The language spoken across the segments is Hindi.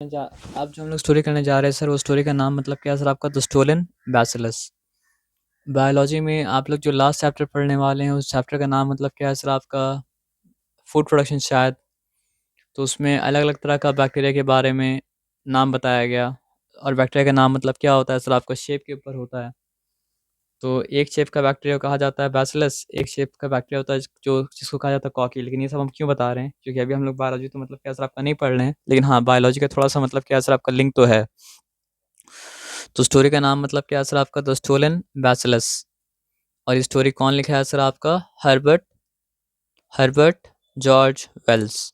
अब जो हम लोग स्टोरी करने जा रहे हैं सर, वो स्टोरी का नाम मतलब क्या है सर आपका? The stolen bacillus. बायोलॉजी में आप लोग जो लास्ट चैप्टर पढ़ने वाले हैं, उस चैप्टर का नाम मतलब क्या है सर आपका? फूड प्रोडक्शन शायद। तो उसमें अलग अलग तरह का बैक्टीरिया के बारे में नाम बताया गया। और बैक्टीरिया का नाम मतलब क्या होता है सर आपका? शेप के ऊपर होता है। तो एक शेप का बैक्टीरिया कहा जाता है बैसिलस, एक शेप का बैक्टीरिया होता है जो जिसको कहा जाता है कॉकी। लेकिन ये सब हम क्यों बता रहे हैं? क्योंकि अभी हम लोग बायोलॉजी तो मतलब क्या सर आपका नहीं पढ़ रहे हैं, लेकिन हाँ बायोलॉजी का थोड़ा सा मतलब क्या सर आपका लिंक तो है। तो स्टोरी का नाम मतलब क्या है सर आपका? The stolen bacillus. और ये स्टोरी कौन लिखा है सर आपका? Herbert Herbert George Wells.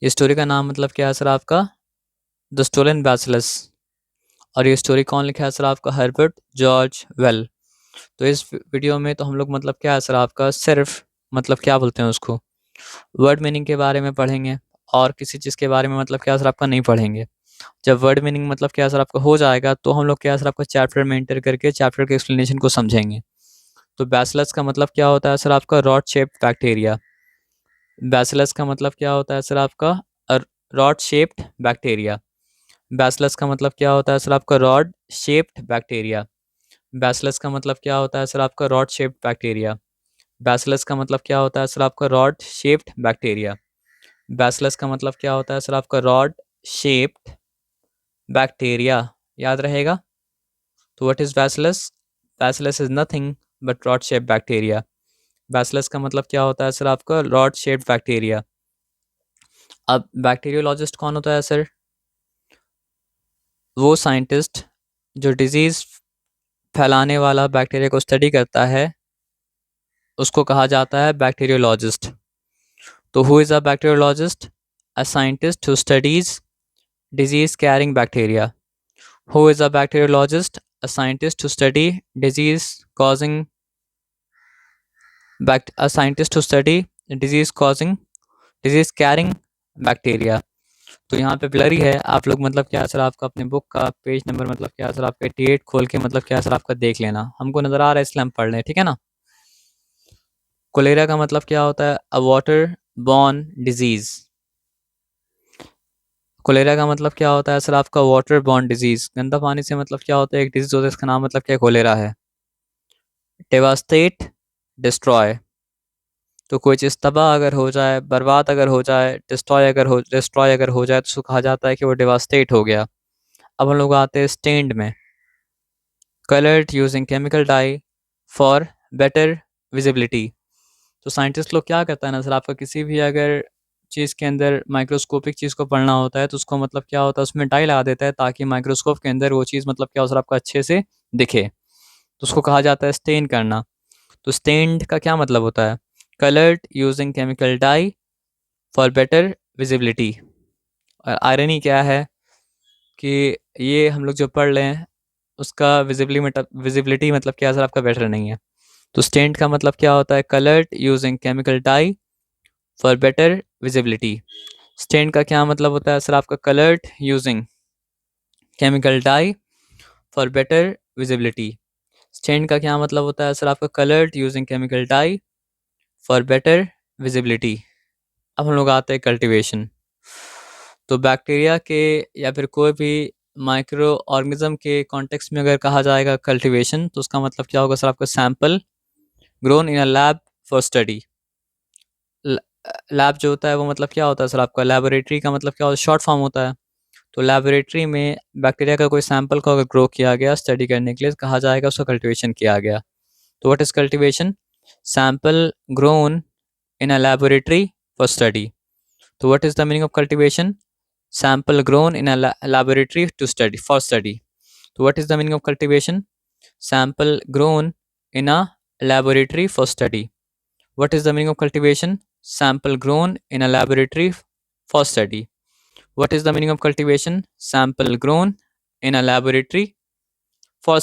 ये स्टोरी का नाम मतलब क्या है सर आपका? The stolen bacillus. और ये स्टोरी कौन लिखा है सर आपका? Herbert George Well. तो इस वीडियो में तो हम लोग मतलब क्या है सर आपका? सिर्फ मतलब क्या बोलते हैं उसको, वर्ड मीनिंग के बारे में पढ़ेंगे। और किसी चीज़ के बारे में मतलब क्या सर आपका नहीं पढ़ेंगे। जब वर्ड मीनिंग मतलब क्या सर आपका हो जाएगा, तो हम लोग क्या सर आपका चैप्टर में एंटर करके चैप्टर के एक्सप्लेनेशन को समझेंगे। तो बैसिलस का मतलब क्या होता है सर आपका? Rod shaped bacteria. बैसिलस का मतलब क्या होता है सर आपका? Rod shaped bacteria. बैसिलस का मतलब क्या होता है सर आपका? Rod shaped bacteria. बैसिलस का मतलब क्या होता है सर आपका? Rod shaped bacteria. बैसिलस का मतलब क्या होता है सर आपका? Rod shaped bacteria. बैसिलस का मतलब क्या होता है सर आपका? Rod shaped bacteria. याद रहेगा। तो what is bacillus? Bacillus is nothing but rod shaped bacteria. Bacillus का मतलब क्या होता है सर आपका? Rod shaped bacteria. अब बैक्टीरियोलॉजिस्ट कौन होता है सर? वो साइंटिस्ट जो डिजीज़ फैलाने वाला बैक्टीरिया को स्टडी करता है, उसको कहा जाता है बैक्टीरियोलॉजिस्ट। तो who is a bacteriologist? A scientist who studies disease carrying bacteria. Who is a bacteriologist? A scientist who study disease causing a scientist who study disease carrying bacteria. तो यहाँ पे ब्लरी है, आप लोग मतलब क्या सर आपका अपने बुक का पेज नंबर मतलब क्या सर आपका 88 खोल के मतलब क्या सर आपका देख लेना। हमको नज़र आ रहा है इसलिए हम पढ़ रहे हैं, ठीक है ना। कोलेरा का मतलब क्या होता है? A water borne disease. Cholera का मतलब क्या होता है सर आपका? Water borne disease. गंदा पानी से मतलब क्या होता है? एक डिजीज होता है, इसका नाम मतलब क्या? कोलेरा है। डेवास्टेट, डिस्ट्रॉय। तो कोई चीज़ तबाह अगर हो जाए, बर्बाद अगर हो जाए, डिस्ट्रॉय अगर हो जाए, तो उसको कहा जाता है कि वो डेवास्टेट हो गया। अब हम लोग आते हैं स्टेन्ड में। Coloured using chemical dye for better visibility. तो साइंटिस्ट लोग क्या करता है ना सर आपका? किसी भी अगर चीज़ के अंदर माइक्रोस्कोपिक चीज़ को पढ़ना होता है, तो उसको मतलब क्या होता है, उसमें डाई लगा देता है ताकि माइक्रोस्कोप के अंदर वो चीज़ मतलब क्या हो सर आपका? अच्छे से दिखे। तो उसको कहा जाता है स्टेन करना। तो स्टेन्ड का क्या मतलब होता है? Coloured using chemical dye for better visibility. और आयरनी क्या है कि ये हम लोग जो पढ़ रहे हैं, उसका विजिबिलिटी मतलब क्या सर आपका? बेटर नहीं है। तो स्टेन्ड का मतलब क्या होता है? Coloured using chemical dye for better visibility. Stained का क्या मतलब होता है सर आपका? Coloured using chemical dye for better visibility. Stained का क्या मतलब होता है सर आपका? Coloured using chemical dye for better visibility. अब हम लोग आते हैं कल्टीवेशन। तो बैक्टीरिया के या फिर कोई भी माइक्रो ऑर्गेनिज्म के कॉन्टेक्स्ट में अगर कहा जाएगा कल्टीवेशन, तो उसका मतलब क्या होगा सर आपका? Sample grown in a lab for study. Lab जो होता है वो मतलब क्या होता है सर आपका? लेबोरेटरी का मतलब क्या होता है? शॉर्ट फॉर्म होता है। तो लेबोरेटरी में बैक्टीरिया का कोई सैंपल को अगर ग्रो किया गया स्टडी करने के लिए, कहा जाएगा उसका कल्टीवेशन किया गया। तो what is cultivation? Sample grown in a laboratory for study. तो what is the meaning of cultivation? Sample grown in a laboratory to study for study. So what is the meaning of cultivation? Sample grown in a laboratory for study. What is the meaning of cultivation? Sample grown in a laboratory for study. What is the meaning of cultivation? Sample grown in a laboratory for